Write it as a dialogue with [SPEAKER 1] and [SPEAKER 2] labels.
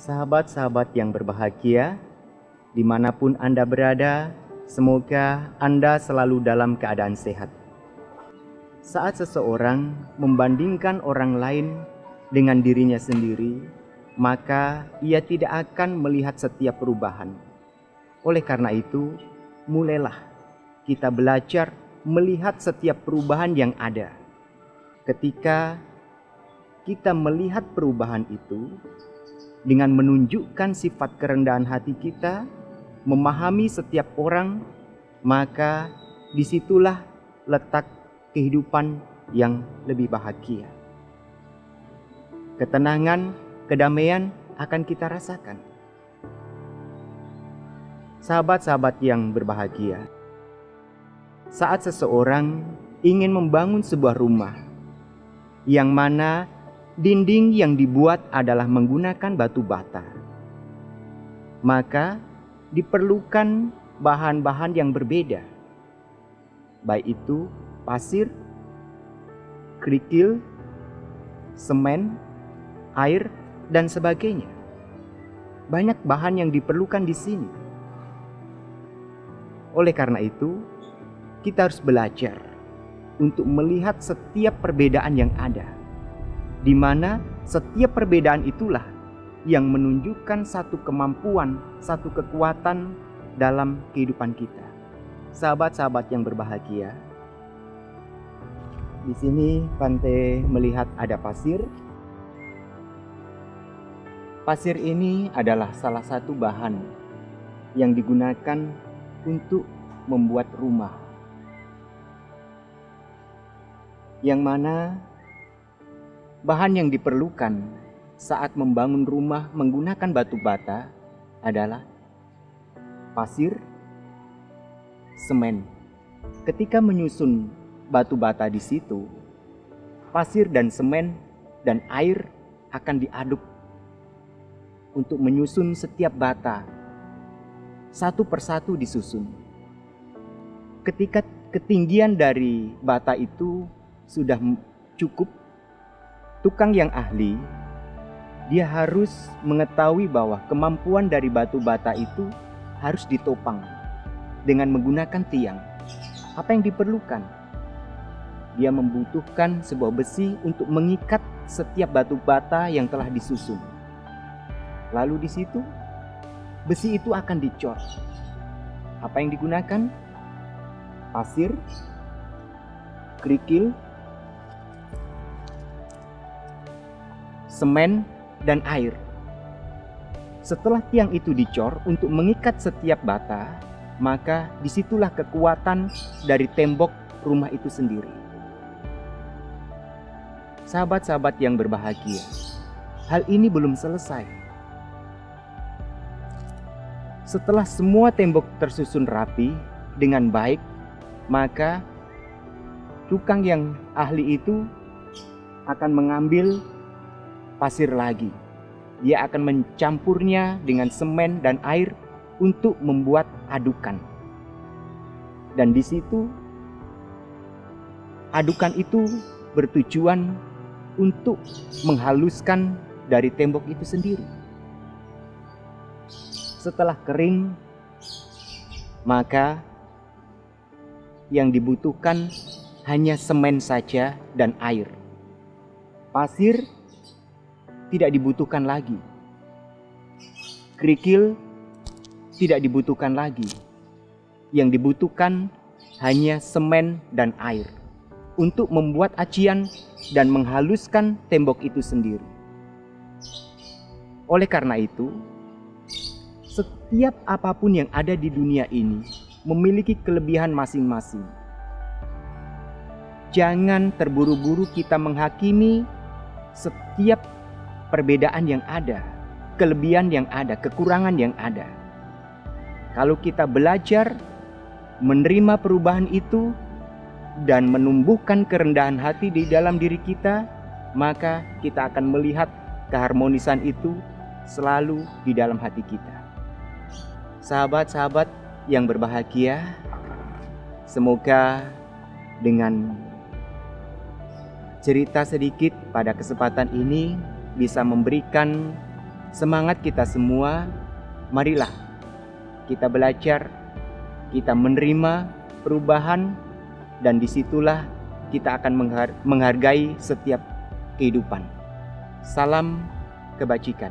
[SPEAKER 1] Sahabat-sahabat yang berbahagia, dimanapun Anda berada, semoga Anda selalu dalam keadaan sehat. Saat seseorang membandingkan orang lain dengan dirinya sendiri, maka ia tidak akan melihat setiap perubahan. Oleh karena itu, mulailah kita belajar melihat setiap perubahan yang ada. Ketika kita melihat perubahan itu, dengan menunjukkan sifat kerendahan hati kita, memahami setiap orang, maka disitulah letak kehidupan yang lebih bahagia. Ketenangan, kedamaian akan kita rasakan. Sahabat-sahabat yang berbahagia, saat seseorang ingin membangun sebuah rumah, yang mana dinding yang dibuat adalah menggunakan batu bata, maka diperlukan bahan-bahan yang berbeda, baik itu pasir, kerikil, semen, air, dan sebagainya. Banyak bahan yang diperlukan di sini. Oleh karena itu, kita harus belajar untuk melihat setiap perbedaan yang ada, di mana setiap perbedaan itulah yang menunjukkan satu kemampuan, satu kekuatan dalam kehidupan kita. Sahabat-sahabat yang berbahagia, di sini Bante melihat ada pasir. Pasir ini adalah salah satu bahan yang digunakan untuk membuat rumah, yang mana bahan yang diperlukan saat membangun rumah menggunakan batu bata adalah pasir, semen. Ketika menyusun batu bata di situ, pasir dan semen dan air akan diaduk untuk menyusun setiap bata. Satu persatu disusun. Ketika ketinggian dari bata itu sudah cukup, tukang yang ahli, dia harus mengetahui bahwa kemampuan dari batu bata itu harus ditopang dengan menggunakan tiang. Apa yang diperlukan? Dia membutuhkan sebuah besi untuk mengikat setiap batu bata yang telah disusun. Lalu di situ, besi itu akan dicor. Apa yang digunakan? Pasir, kerikil, semen, dan air. Setelah tiang itu dicor untuk mengikat setiap bata, maka disitulah kekuatan dari tembok rumah itu sendiri. Sahabat-sahabat yang berbahagia, hal ini belum selesai. Setelah semua tembok tersusun rapi dengan baik, maka tukang yang ahli itu akan mengambil pasir lagi. Dia akan mencampurnya dengan semen dan air untuk membuat adukan. Dan di situ adukan itu bertujuan untuk menghaluskan dari tembok itu sendiri. Setelah kering, maka yang dibutuhkan hanya semen saja dan air. Pasir tidak dibutuhkan lagi. Kerikil tidak dibutuhkan lagi. Yang dibutuhkan hanya semen dan air untuk membuat acian dan menghaluskan tembok itu sendiri. Oleh karena itu, setiap apapun yang ada di dunia ini memiliki kelebihan masing-masing. Jangan terburu-buru kita menghakimi setiap perbedaan yang ada, kelebihan yang ada, kekurangan yang ada. Kalau kita belajar menerima perubahan itu dan menumbuhkan kerendahan hati di dalam diri kita, maka kita akan melihat keharmonisan itu selalu di dalam hati kita. Sahabat-sahabat yang berbahagia, semoga dengan cerita sedikit pada kesempatan ini bisa memberikan Semangat kita semua, marilah kita belajar, kita menerima perubahan, dan disitulah kita akan menghargai setiap kehidupan. Salam kebajikan.